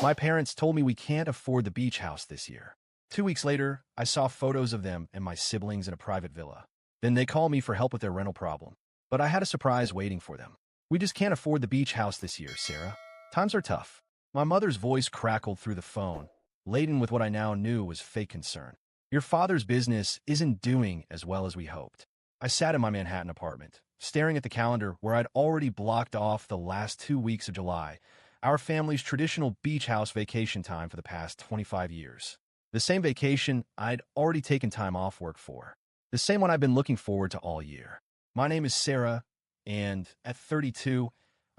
My parents told me we can't afford the beach house this year. 2 weeks later, I saw photos of them and my siblings in a private villa. Then they called me for help with their rental problem. But I had a surprise waiting for them. We just can't afford the beach house this year, Sarah. Times are tough. My mother's voice crackled through the phone, laden with what I now knew was fake concern. Your father's business isn't doing as well as we hoped. I sat in my Manhattan apartment, staring at the calendar where I'd already blocked off the last 2 weeks of July, our family's traditional beach house vacation time for the past 25 years. The same vacation I'd already taken time off work for. The same one I've been looking forward to all year. My name is Sarah, and at 32,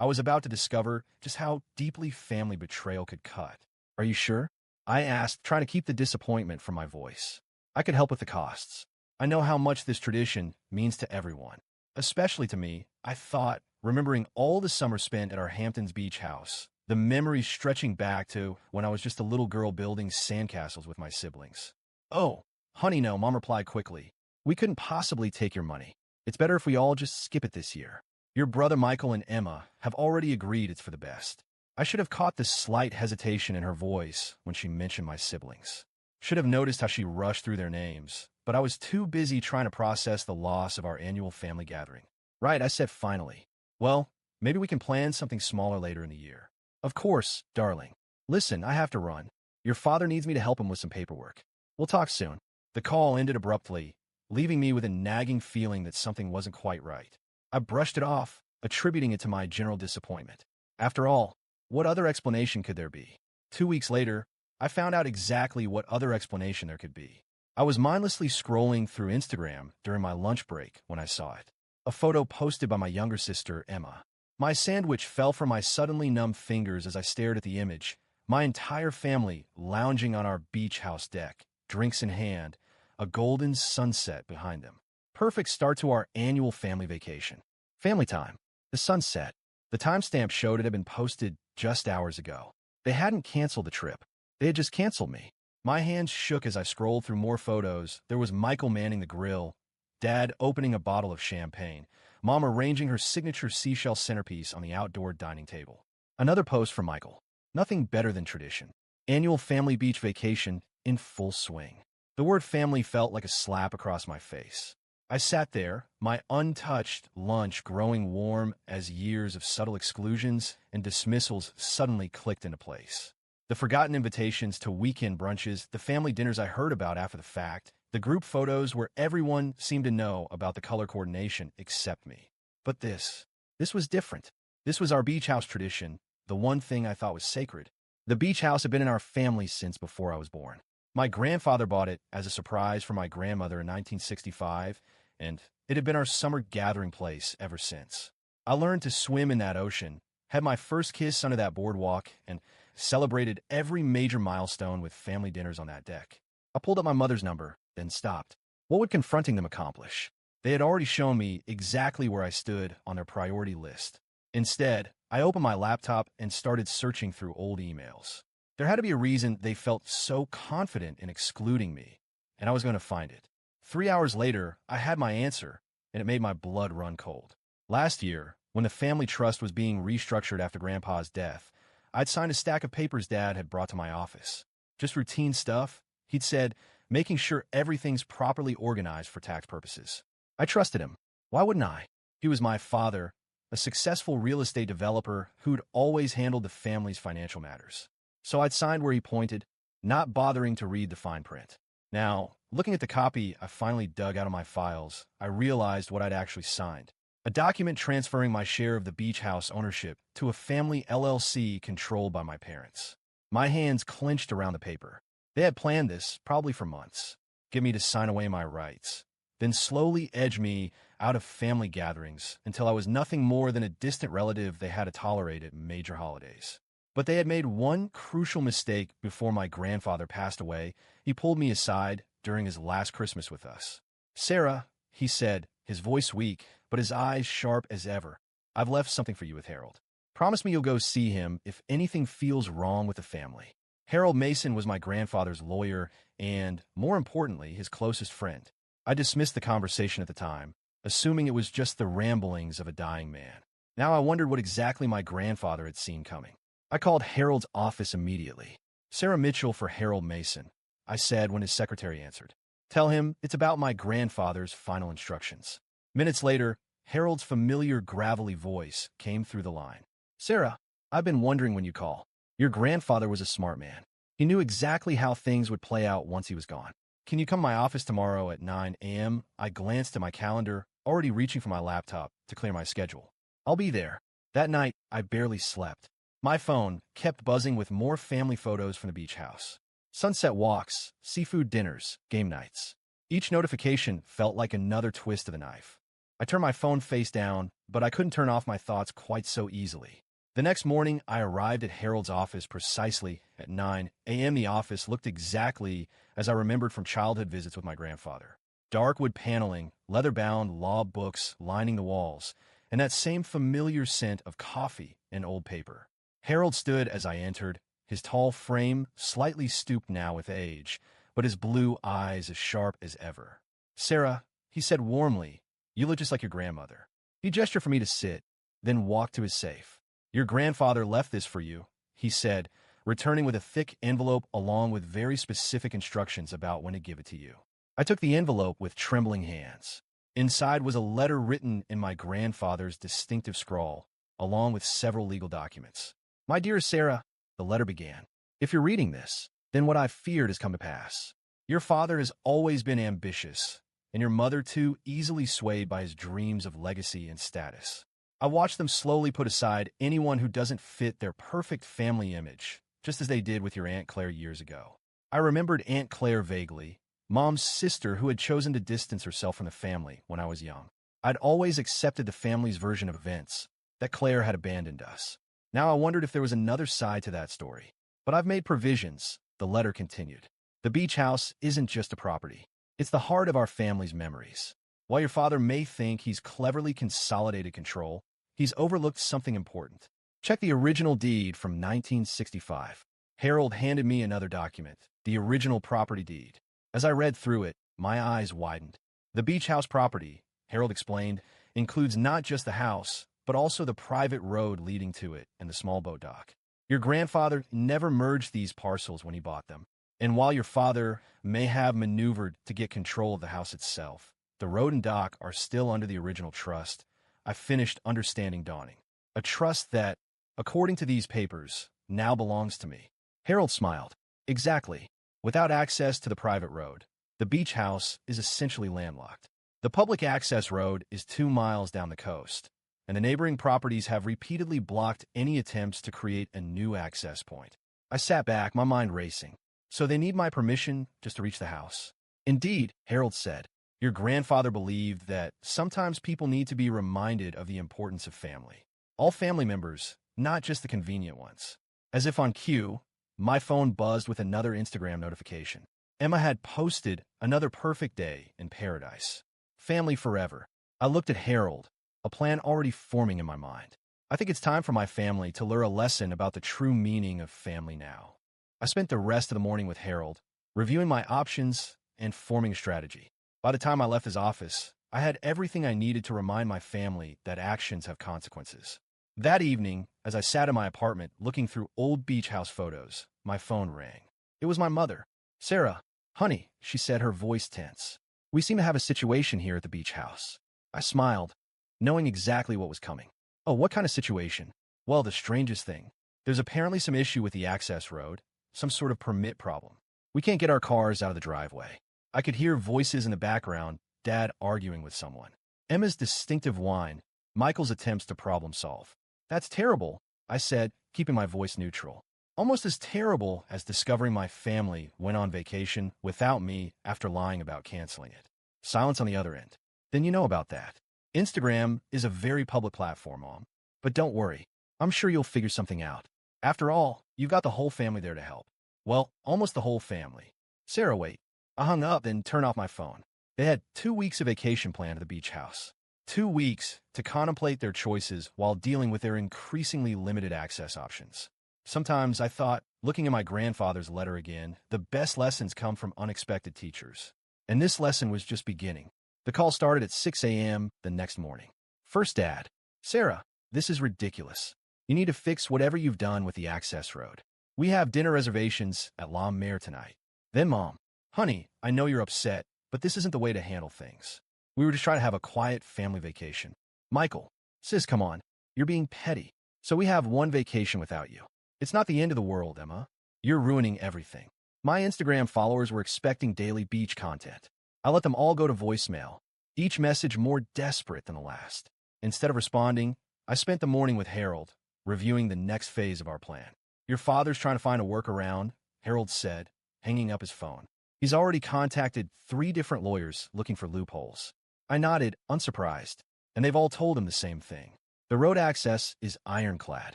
I was about to discover just how deeply family betrayal could cut. Are you sure? I asked, trying to keep the disappointment from my voice. I could help with the costs. I know how much this tradition means to everyone, especially to me. I thought, remembering all the summer spent at our Hamptons beach house, the memories stretching back to when I was just a little girl building sandcastles with my siblings. Oh, honey, no, Mom replied quickly. We couldn't possibly take your money. It's better if we all just skip it this year. Your brother Michael and Emma have already agreed it's for the best. I should have caught the slight hesitation in her voice when she mentioned my siblings. Should have noticed how she rushed through their names, but I was too busy trying to process the loss of our annual family gathering. Right, I said finally. Well, maybe we can plan something smaller later in the year. Of course, darling. Listen, I have to run. Your father needs me to help him with some paperwork. We'll talk soon. The call ended abruptly, leaving me with a nagging feeling that something wasn't quite right. I brushed it off, attributing it to my general disappointment. After all, what other explanation could there be? 2 weeks later, I found out exactly what other explanation there could be. I was mindlessly scrolling through Instagram during my lunch break when I saw it. A photo posted by my younger sister, Emma. My sandwich fell from my suddenly numb fingers as I stared at the image, my entire family lounging on our beach house deck, drinks in hand, a golden sunset behind them. Perfect start to our annual family vacation. Family time. The sunset. The timestamp showed it had been posted just hours ago. They hadn't canceled the trip. They had just canceled me. My hands shook as I scrolled through more photos. There was Michael manning the grill, Dad opening a bottle of champagne, Mom arranging her signature seashell centerpiece on the outdoor dining table. Another post from Michael. Nothing better than tradition. Annual family beach vacation in full swing. The word family felt like a slap across my face. I sat there, my untouched lunch growing warm as years of subtle exclusions and dismissals suddenly clicked into place. The forgotten invitations to weekend brunches, the family dinners I heard about after the fact, the group photos where everyone seemed to know about the color coordination except me. But this was different. This was our beach house tradition, the one thing I thought was sacred. The beach house had been in our family since before I was born. My grandfather bought it as a surprise for my grandmother in 1965, and it had been our summer gathering place ever since. I learned to swim in that ocean, had my first kiss under that boardwalk, and celebrated every major milestone with family dinners on that deck. I pulled up my mother's number, then stopped. What would confronting them accomplish? They had already shown me exactly where I stood on their priority list. Instead, I opened my laptop and started searching through old emails. There had to be a reason they felt so confident in excluding me, and I was going to find it. 3 hours later, I had my answer, and it made my blood run cold. Last year, when the family trust was being restructured after Grandpa's death, I'd signed a stack of papers Dad had brought to my office. Just routine stuff, he'd said, making sure everything's properly organized for tax purposes. I trusted him. Why wouldn't I? He was my father, a successful real estate developer who'd always handled the family's financial matters. So I'd signed where he pointed, not bothering to read the fine print. Now, looking at the copy I finally dug out of my files, I realized what I'd actually signed. A document transferring my share of the beach house ownership to a family LLC controlled by my parents. My hands clenched around the paper. They had planned this, probably for months. Get me to sign away my rights. Then slowly edge me out of family gatherings until I was nothing more than a distant relative they had to tolerate at major holidays. But they had made one crucial mistake before my grandfather passed away. He pulled me aside during his last Christmas with us. Sarah, he said, his voice weak, but his eyes sharp as ever. I've left something for you with Harold. Promise me you'll go see him if anything feels wrong with the family. Harold Mason was my grandfather's lawyer and, more importantly, his closest friend. I dismissed the conversation at the time, assuming it was just the ramblings of a dying man. Now I wondered what exactly my grandfather had seen coming. I called Harold's office immediately. Sarah Mitchell for Harold Mason, I said when his secretary answered. Tell him it's about my grandfather's final instructions. Minutes later, Harold's familiar gravelly voice came through the line. Sarah, I've been wondering when you call. Your grandfather was a smart man. He knew exactly how things would play out once he was gone. Can you come to my office tomorrow at 9 a.m.? I glanced at my calendar, already reaching for my laptop to clear my schedule. I'll be there. That night, I barely slept. My phone kept buzzing with more family photos from the beach house. Sunset walks, seafood dinners, game nights. Each notification felt like another twist of the knife. I turned my phone face down, but I couldn't turn off my thoughts quite so easily. The next morning, I arrived at Harold's office precisely at 9 a.m. The office looked exactly as I remembered from childhood visits with my grandfather. Dark wood paneling, leather-bound law books lining the walls, and that same familiar scent of coffee and old paper. Harold stood as I entered, his tall frame slightly stooped now with age, but his blue eyes as sharp as ever. Sarah, he said warmly, you look just like your grandmother. He gestured for me to sit, then walked to his safe. Your grandfather left this for you, he said, returning with a thick envelope along with very specific instructions about when to give it to you. I took the envelope with trembling hands. Inside was a letter written in my grandfather's distinctive scrawl, along with several legal documents. My dear Sarah, the letter began, if you're reading this, then what I've feared has come to pass. Your father has always been ambitious, and your mother too easily swayed by his dreams of legacy and status. I watched them slowly put aside anyone who doesn't fit their perfect family image, just as they did with your Aunt Claire years ago. I remembered Aunt Claire vaguely, Mom's sister who had chosen to distance herself from the family when I was young. I'd always accepted the family's version of events, that Claire had abandoned us. Now I wondered if there was another side to that story. But I've made provisions, the letter continued. The beach house isn't just a property. It's the heart of our family's memories. While your father may think he's cleverly consolidated control, he's overlooked something important. Check the original deed from 1965. Harold handed me another document, the original property deed. As I read through it, my eyes widened. The beach house property, Harold explained, includes not just the house, but also the private road leading to it and the small boat dock. Your grandfather never merged these parcels when he bought them. And while your father may have maneuvered to get control of the house itself, the road and dock are still under the original trust. I finished understanding dawning. A trust that, according to these papers, now belongs to me. Harold smiled. Exactly. Without access to the private road, the beach house is essentially landlocked. The public access road is 2 miles down the coast, and the neighboring properties have repeatedly blocked any attempts to create a new access point. I sat back, my mind racing. So they need my permission just to reach the house. Indeed, Harold said, your grandfather believed that sometimes people need to be reminded of the importance of family. All family members, not just the convenient ones. As if on cue, my phone buzzed with another Instagram notification. Emma had posted another perfect day in paradise. Family forever. I looked at Harold, a plan already forming in my mind. I think it's time for my family to learn a lesson about the true meaning of family now. I spent the rest of the morning with Harold, reviewing my options and forming a strategy. By the time I left his office, I had everything I needed to remind my family that actions have consequences. That evening, as I sat in my apartment looking through old beach house photos, my phone rang. It was my mother. Sarah, honey, she said, her voice tense. We seem to have a situation here at the beach house. I smiled, knowing exactly what was coming. Oh, what kind of situation? Well, the strangest thing. There's apparently some issue with the access road, some sort of permit problem. We can't get our cars out of the driveway. I could hear voices in the background, Dad arguing with someone. Emma's distinctive whine, Michael's attempts to problem solve. That's terrible, I said, keeping my voice neutral. Almost as terrible as discovering my family went on vacation without me after lying about canceling it. Silence on the other end. Then you know about that. Instagram is a very public platform, Mom. But don't worry. I'm sure you'll figure something out. After all, you've got the whole family there to help. Well, almost the whole family. Sarah, wait. I hung up and turned off my phone. They had 2 weeks of vacation planned at the beach house. 2 weeks to contemplate their choices while dealing with their increasingly limited access options. Sometimes I thought, looking at my grandfather's letter again, the best lessons come from unexpected teachers. And this lesson was just beginning. The call started at 6 a.m. the next morning. First, Dad. Sarah, this is ridiculous. You need to fix whatever you've done with the access road. We have dinner reservations at La Mer tonight. Then Mom, honey, I know you're upset, but this isn't the way to handle things. We were just trying to have a quiet family vacation. Michael, sis, come on. You're being petty. So we have one vacation without you. It's not the end of the world, Emma. You're ruining everything. My Instagram followers were expecting daily beach content. I let them all go to voicemail, each message more desperate than the last. Instead of responding, I spent the morning with Harold, reviewing the next phase of our plan. Your father's trying to find a workaround, Harold said, hanging up his phone. He's already contacted 3 different lawyers looking for loopholes. I nodded, unsurprised, and they've all told him the same thing. The road access is ironclad.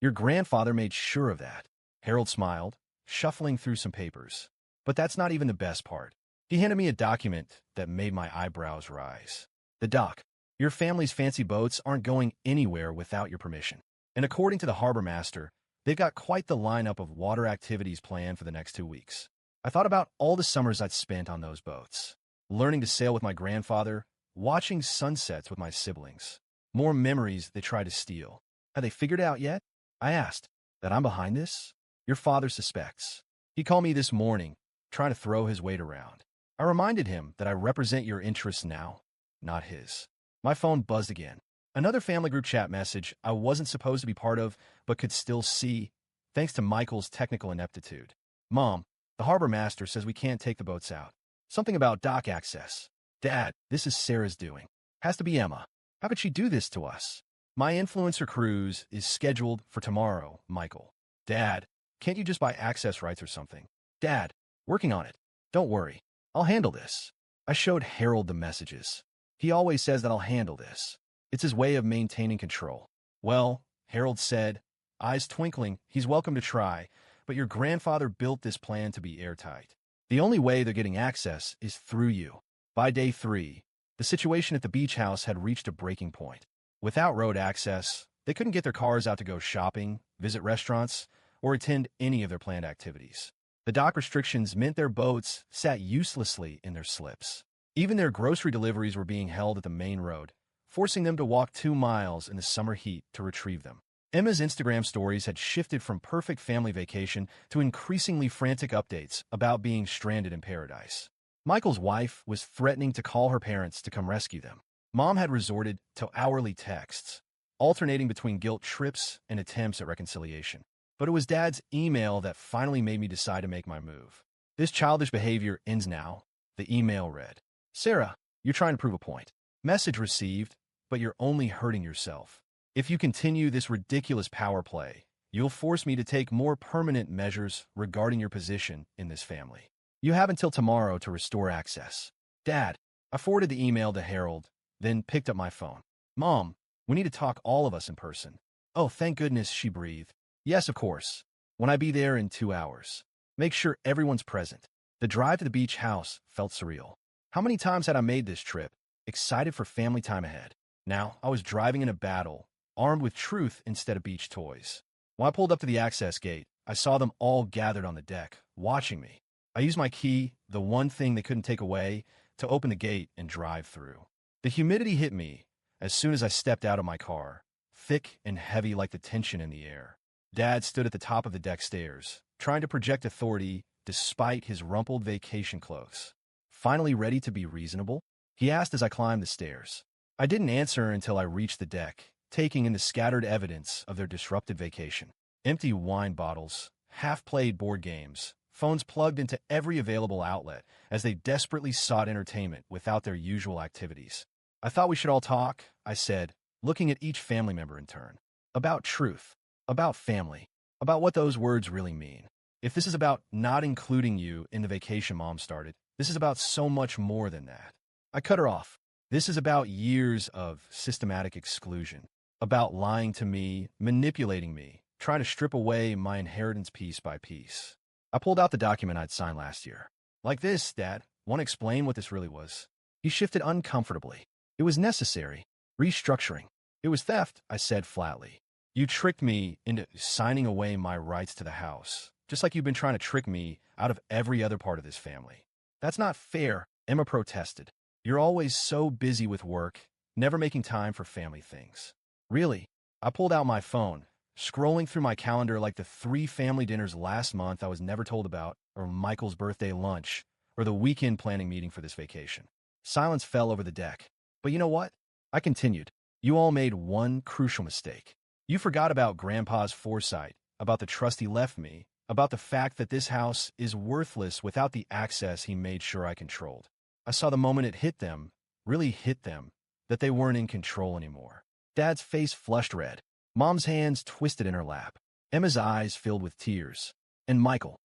Your grandfather made sure of that. Harold smiled, shuffling through some papers. But that's not even the best part. He handed me a document that made my eyebrows rise. The doc. Your family's fancy boats aren't going anywhere without your permission. And according to the harbor master, they've got quite the lineup of water activities planned for the next 2 weeks. I thought about all the summers I'd spent on those boats. Learning to sail with my grandfather, watching sunsets with my siblings. More memories they tried to steal. Have they figured it out yet? I asked. That I'm behind this? Your father suspects. He called me this morning, trying to throw his weight around. I reminded him that I represent your interests now, not his. My phone buzzed again. Another family group chat message I wasn't supposed to be part of, but could still see, thanks to Michael's technical ineptitude. Mom, the harbor master says we can't take the boats out. Something about dock access. Dad, this is Sarah's doing. Has to be Emma. How could she do this to us? My influencer cruise is scheduled for tomorrow, Michael. Dad, can't you just buy access rights or something? Dad, working on it. Don't worry. I'll handle this. I showed Harold the messages. He always says that I'll handle this. It's his way of maintaining control. Well, Harold said, eyes twinkling, he's welcome to try, but your grandfather built this plan to be airtight. The only way they're getting access is through you. By day 3, the situation at the beach house had reached a breaking point. Without road access, they couldn't get their cars out to go shopping, visit restaurants, or attend any of their planned activities. The dock restrictions meant their boats sat uselessly in their slips. Even their grocery deliveries were being held at the main road, forcing them to walk 2 miles in the summer heat to retrieve them. Emma's Instagram stories had shifted from perfect family vacation to increasingly frantic updates about being stranded in paradise. Michael's wife was threatening to call her parents to come rescue them. Mom had resorted to hourly texts, alternating between guilt trips and attempts at reconciliation. But it was Dad's email that finally made me decide to make my move. This childish behavior ends now, the email read. Sarah, you're trying to prove a point. Message received, but you're only hurting yourself. If you continue this ridiculous power play, you'll force me to take more permanent measures regarding your position in this family. You have until tomorrow to restore access. Dad, I forwarded the email to Harold, then picked up my phone. Mom, we need to talk, all of us in person. Oh, thank goodness, she breathed. Yes, of course. When I be there in 2 hours. Make sure everyone's present. The drive to the beach house felt surreal. How many times had I made this trip, excited for family time ahead? Now, I was driving in a battle, armed with truth instead of beach toys. When I pulled up to the access gate, I saw them all gathered on the deck, watching me. I used my key, the one thing they couldn't take away, to open the gate and drive through. The humidity hit me as soon as I stepped out of my car, thick and heavy like the tension in the air. Dad stood at the top of the deck stairs, trying to project authority despite his rumpled vacation clothes. Finally ready to be reasonable? He asked as I climbed the stairs. I didn't answer until I reached the deck, taking in the scattered evidence of their disrupted vacation. Empty wine bottles, half-played board games, phones plugged into every available outlet as they desperately sought entertainment without their usual activities. I thought we should all talk, I said, looking at each family member in turn. About truth, about family, about what those words really mean. If this is about not including you in the vacation Mom started, this is about so much more than that. I cut her off. This is about years of systematic exclusion, about lying to me, manipulating me, trying to strip away my inheritance piece by piece. I pulled out the document I'd signed last year. Like this, Dad. Want to explain what this really was? He shifted uncomfortably. It was necessary. Restructuring. It was theft, I said flatly. You tricked me into signing away my rights to the house, just like you've been trying to trick me out of every other part of this family. That's not fair, Emma protested. You're always so busy with work, never making time for family things. Really? I pulled out my phone, scrolling through my calendar like the 3 family dinners last month I was never told about, or Michael's birthday lunch, or the weekend planning meeting for this vacation. Silence fell over the deck. But you know what? I continued. You all made one crucial mistake. You forgot about Grandpa's foresight, about the trust he left me, about the fact that this house is worthless without the access he made sure I controlled. I saw the moment it hit them, really hit them, that they weren't in control anymore. Dad's face flushed red. Mom's hands twisted in her lap. Emma's eyes filled with tears. And Michael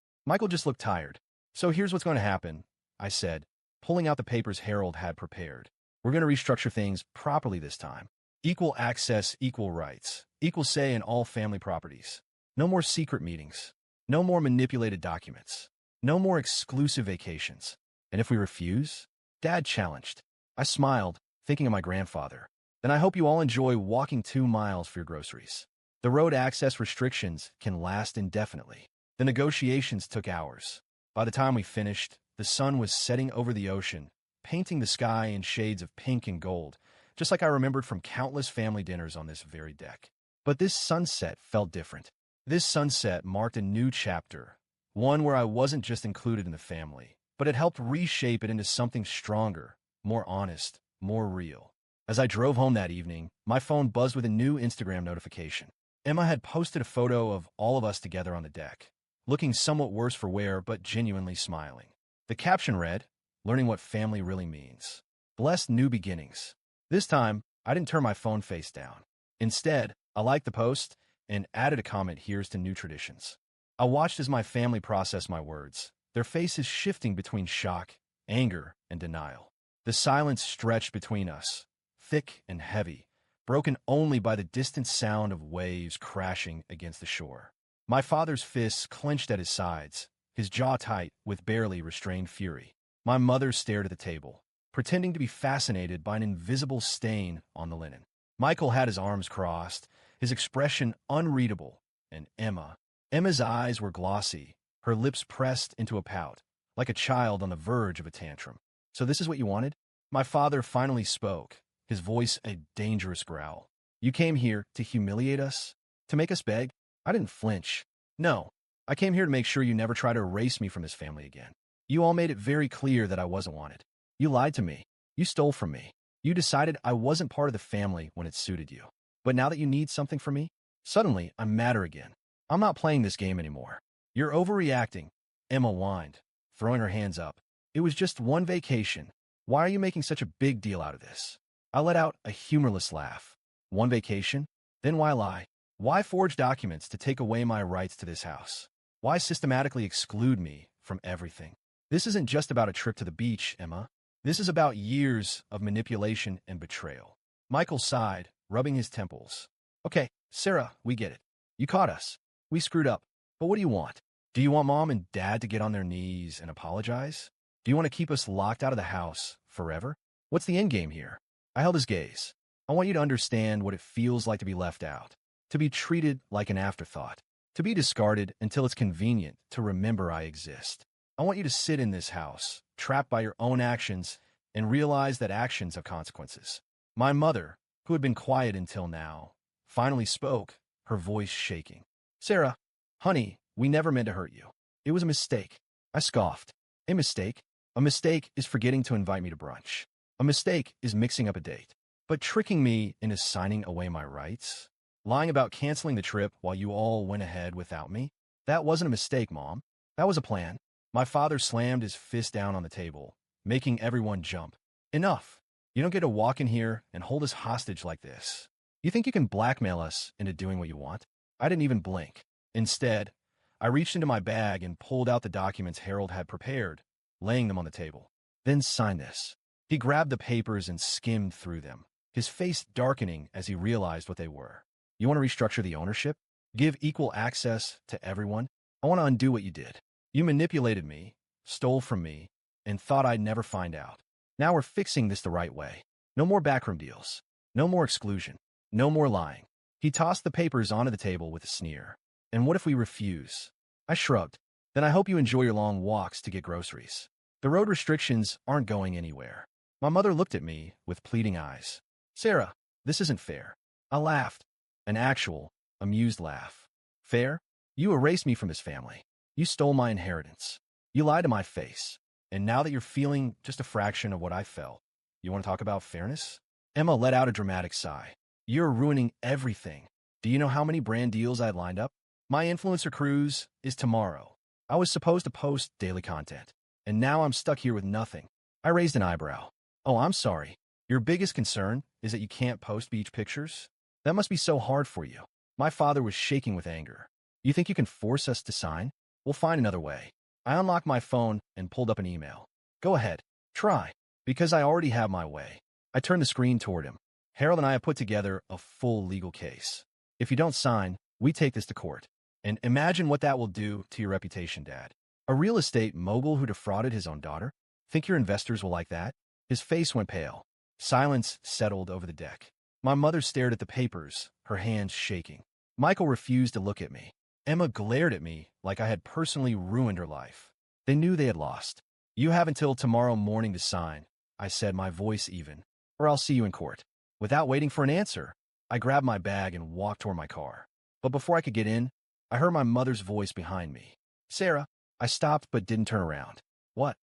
just looked tired. So here's what's going to happen, I said, pulling out the papers Harold had prepared. We're going to restructure things properly this time. Equal access, equal rights, equal say in all family properties. No more secret meetings. No more manipulated documents. No more exclusive vacations. And if we refuse? Dad challenged. I smiled, thinking of my grandfather. Then I hope you all enjoy walking 2 miles for your groceries. The road access restrictions can last indefinitely. The negotiations took hours. By the time we finished, the sun was setting over the ocean, painting the sky in shades of pink and gold, just like I remembered from countless family dinners on this very deck. But this sunset felt different. This sunset marked a new chapter, one where I wasn't just included in the family, but it helped reshape it into something stronger, more honest, more real. As I drove home that evening, my phone buzzed with a new Instagram notification. Emma had posted a photo of all of us together on the deck, looking somewhat worse for wear but genuinely smiling. The caption read, "Learning what family really means. Blessed new beginnings." This time, I didn't turn my phone face down. Instead, I liked the post and added a comment, "Here's to new traditions." I watched as my family processed my words, their faces shifting between shock, anger, and denial. The silence stretched between us, thick and heavy, broken only by the distant sound of waves crashing against the shore. My father's fists clenched at his sides, his jaw tight with barely restrained fury. My mother stared at the table, pretending to be fascinated by an invisible stain on the linen. Michael had his arms crossed, his expression unreadable, and Emma's eyes were glossy, her lips pressed into a pout, like a child on the verge of a tantrum. "So this is what you wanted?" My father finally spoke, his voice a dangerous growl. "You came here to humiliate us? To make us beg?" I didn't flinch. "No, I came here to make sure you never try to erase me from this family again. You all made it very clear that I wasn't wanted. You lied to me. You stole from me. You decided I wasn't part of the family when it suited you. But now that you need something from me, suddenly I'm madder again. I'm not playing this game anymore. You're overreacting," Emma whined, throwing her hands up. "It was just one vacation. Why are you making such a big deal out of this?" I let out a humorless laugh. "One vacation? Then why lie? Why forge documents to take away my rights to this house? Why systematically exclude me from everything? This isn't just about a trip to the beach, Emma. This is about years of manipulation and betrayal." Michael sighed, rubbing his temples. "Okay, Sarah, we get it. You caught us. We screwed up. But what do you want? Do you want Mom and Dad to get on their knees and apologize? Do you want to keep us locked out of the house forever? What's the end game here?" I held his gaze. "I want you to understand what it feels like to be left out, to be treated like an afterthought, to be discarded until it's convenient to remember I exist. I want you to sit in this house, trapped by your own actions, and realize that actions have consequences." My mother, who had been quiet until now, finally spoke, her voice shaking. "Sarah, honey, we never meant to hurt you. It was a mistake." I scoffed. "A mistake? A mistake is forgetting to invite me to brunch. A mistake is mixing up a date. But tricking me into signing away my rights? Lying about canceling the trip while you all went ahead without me? That wasn't a mistake, Mom. That was a plan." My father slammed his fist down on the table, making everyone jump. "Enough. You don't get to walk in here and hold us hostage like this. You think you can blackmail us into doing what you want?" I didn't even blink. Instead, I reached into my bag and pulled out the documents Harold had prepared, laying them on the table. "Then sign this." He grabbed the papers and skimmed through them, his face darkening as he realized what they were. "You want to restructure the ownership? Give equal access to everyone? I want to undo what you did. You manipulated me, stole from me, and thought I'd never find out. Now we're fixing this the right way. No more backroom deals. No more exclusion. No more lying." He tossed the papers onto the table with a sneer. "And what if we refuse?" I shrugged. "Then I hope you enjoy your long walks to get groceries. The road restrictions aren't going anywhere." My mother looked at me with pleading eyes. "Sarah, this isn't fair." I laughed. An actual, amused laugh. Fair? You erased me from this family. You stole my inheritance. You lied to my face. And now that you're feeling just a fraction of what I felt, you want to talk about fairness? Emma let out a dramatic sigh. You're ruining everything. Do you know how many brand deals I had lined up? My influencer cruise is tomorrow. I was supposed to post daily content, and now I'm stuck here with nothing. I raised an eyebrow. Oh, I'm sorry. Your biggest concern is that you can't post beach pictures? That must be so hard for you. My father was shaking with anger. You think you can force us to sign? We'll find another way. I unlocked my phone and pulled up an email. Go ahead. Try. Because I already have my way. I turned the screen toward him. Harold and I have put together a full legal case. If you don't sign, we take this to court. And imagine what that will do to your reputation, Dad. A real estate mogul who defrauded his own daughter? Think your investors will like that? His face went pale. Silence settled over the deck. My mother stared at the papers, her hands shaking. Michael refused to look at me. Emma glared at me like I had personally ruined her life. They knew they had lost. You have until tomorrow morning to sign, I said, my voice even, or I'll see you in court. Without waiting for an answer, I grabbed my bag and walked toward my car. But before I could get in, I heard my mother's voice behind me. Sarah. I stopped but didn't turn around. What?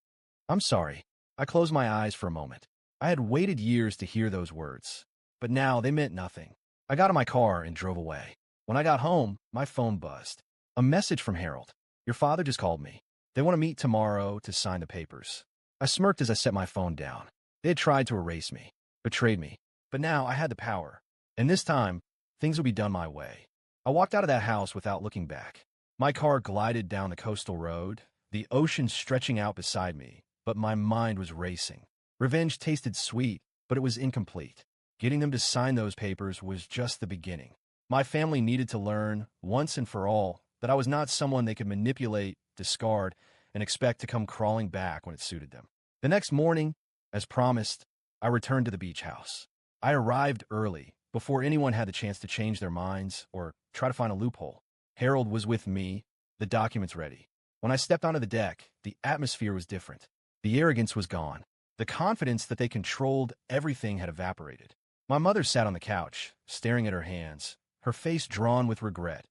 I'm sorry. I closed my eyes for a moment. I had waited years to hear those words, but now they meant nothing. I got in my car and drove away. When I got home, my phone buzzed. A message from Harold. Your father just called me. They want to meet tomorrow to sign the papers. I smirked as I set my phone down. They had tried to erase me, betrayed me, but now I had the power. And this time, things would be done my way. I walked out of that house without looking back. My car glided down the coastal road, the ocean stretching out beside me, but my mind was racing. Revenge tasted sweet, but it was incomplete. Getting them to sign those papers was just the beginning. My family needed to learn, once and for all, that I was not someone they could manipulate, discard, and expect to come crawling back when it suited them. The next morning, as promised, I returned to the beach house. I arrived early, before anyone had the chance to change their minds or try to find a loophole. Harold was with me, the documents ready. When I stepped onto the deck, the atmosphere was different. The arrogance was gone. The confidence that they controlled everything had evaporated. My mother sat on the couch, staring at her hands, her face drawn with regret.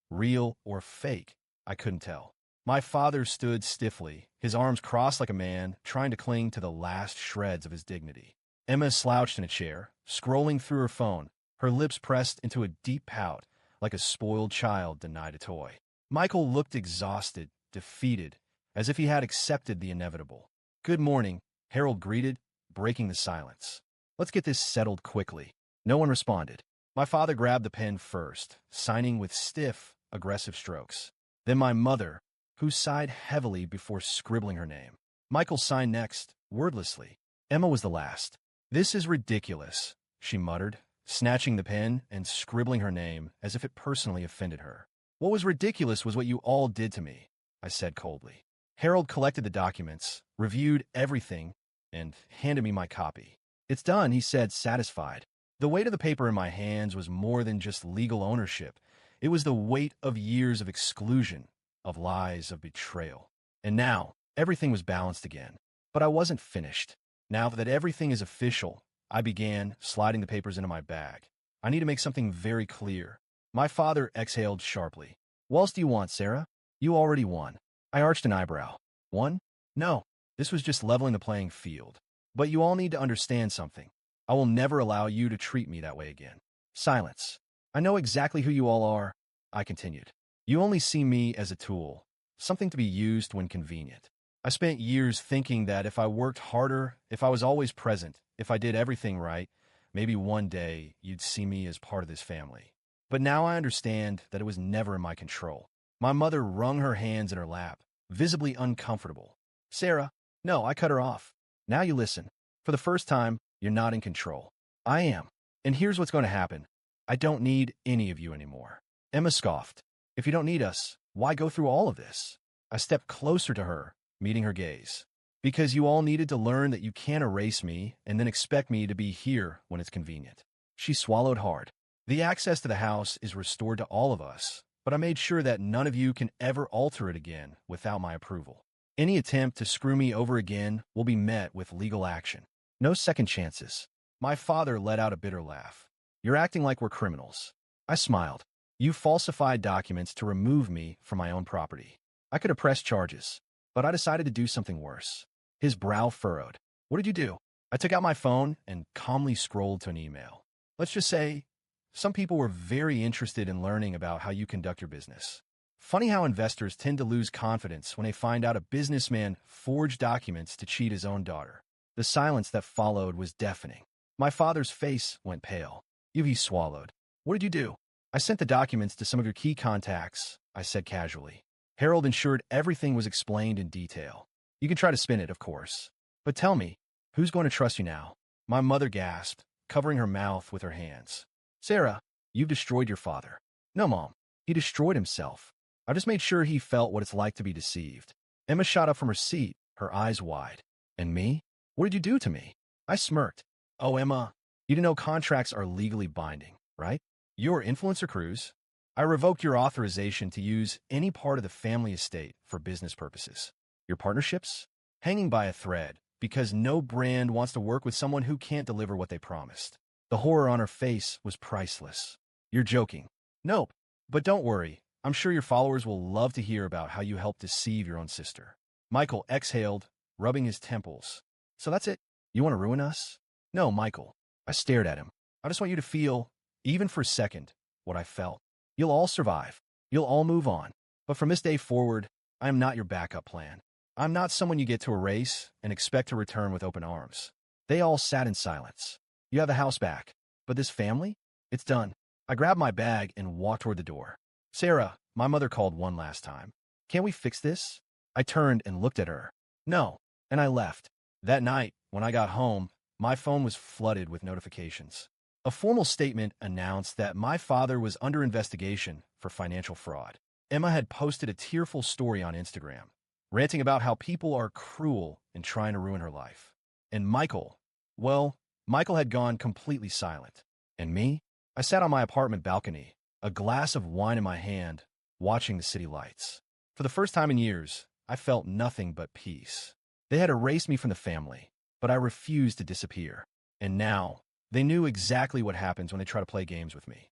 Real or fake, I couldn't tell. My father stood stiffly, his arms crossed like a man, trying to cling to the last shreds of his dignity. Emma slouched in a chair, scrolling through her phone, her lips pressed into a deep pout, like a spoiled child denied a toy. Michael looked exhausted, defeated, as if he had accepted the inevitable. Good morning, Harold greeted, breaking the silence. Let's get this settled quickly. No one responded. My father grabbed the pen first, signing with stiff, aggressive strokes. Then my mother, who sighed heavily before scribbling her name. Michael signed next, wordlessly. Emma was the last. This is ridiculous, she muttered, snatching the pen and scribbling her name as if it personally offended her. What was ridiculous was what you all did to me, I said coldly. Harold collected the documents, reviewed everything, and handed me my copy. It's done, he said, satisfied. The weight of the paper in my hands was more than just legal ownership. It was the weight of years of exclusion, of lies, of betrayal. And now, everything was balanced again. But I wasn't finished. Now that everything is official, I began sliding the papers into my bag. I need to make something very clear. My father exhaled sharply. What else do you want, Sarah? You already won. I arched an eyebrow. Won? No. This was just leveling the playing field. But you all need to understand something. I will never allow you to treat me that way again. Silence. I know exactly who you all are, I continued. You only see me as a tool, something to be used when convenient. I spent years thinking that if I worked harder, if I was always present, if I did everything right, maybe one day you'd see me as part of this family. But now I understand that it was never in my control. My mother wrung her hands in her lap, visibly uncomfortable. Sarah, no, I cut her off. Now you listen. For the first time, you're not in control. I am. And here's what's going to happen. I don't need any of you anymore. Emma scoffed. If you don't need us, why go through all of this? I stepped closer to her, meeting her gaze. Because you all needed to learn that you can't erase me and then expect me to be here when it's convenient. She swallowed hard. The access to the house is restored to all of us, but I made sure that none of you can ever alter it again without my approval. Any attempt to screw me over again will be met with legal action. No second chances. My father let out a bitter laugh. You're acting like we're criminals. I smiled. You falsified documents to remove me from my own property. I could have pressed charges, but I decided to do something worse. His brow furrowed. What did you do? I took out my phone and calmly scrolled to an email. Let's just say, some people were very interested in learning about how you conduct your business. Funny how investors tend to lose confidence when they find out a businessman forged documents to cheat his own daughter. The silence that followed was deafening. My father's face went pale. He swallowed. What did you do? I sent the documents to some of your key contacts, I said casually. Harold ensured everything was explained in detail. You can try to spin it, of course. But tell me, who's going to trust you now? My mother gasped, covering her mouth with her hands. Sarah, you've destroyed your father. No, Mom. He destroyed himself. I just made sure he felt what it's like to be deceived. Emma shot up from her seat, her eyes wide. And me? What did you do to me? I smirked. Oh, Emma, you didn't know contracts are legally binding, right? Your influencer cruise. I revoked your authorization to use any part of the family estate for business purposes. Your partnerships? Hanging by a thread, because no brand wants to work with someone who can't deliver what they promised. The horror on her face was priceless. You're joking. Nope. But don't worry. I'm sure your followers will love to hear about how you helped deceive your own sister. Michael exhaled, rubbing his temples. So that's it? You want to ruin us? No, Michael. I stared at him. I just want you to feel, even for a second, what I felt. You'll all survive. You'll all move on. But from this day forward, I am not your backup plan. I'm not someone you get to erase and expect to return with open arms. They all sat in silence. You have the house back. But this family? It's done. I grabbed my bag and walked toward the door. Sarah, my mother called one last time. Can't we fix this? I turned and looked at her. No. And I left. That night, when I got home, my phone was flooded with notifications. A formal statement announced that my father was under investigation for financial fraud. Emma had posted a tearful story on Instagram, ranting about how people are cruel in trying to ruin her life. And Michael, well, Michael had gone completely silent. And me? I sat on my apartment balcony, a glass of wine in my hand, watching the city lights. For the first time in years, I felt nothing but peace. They had erased me from the family, but I refused to disappear. And now, they knew exactly what happens when they try to play games with me.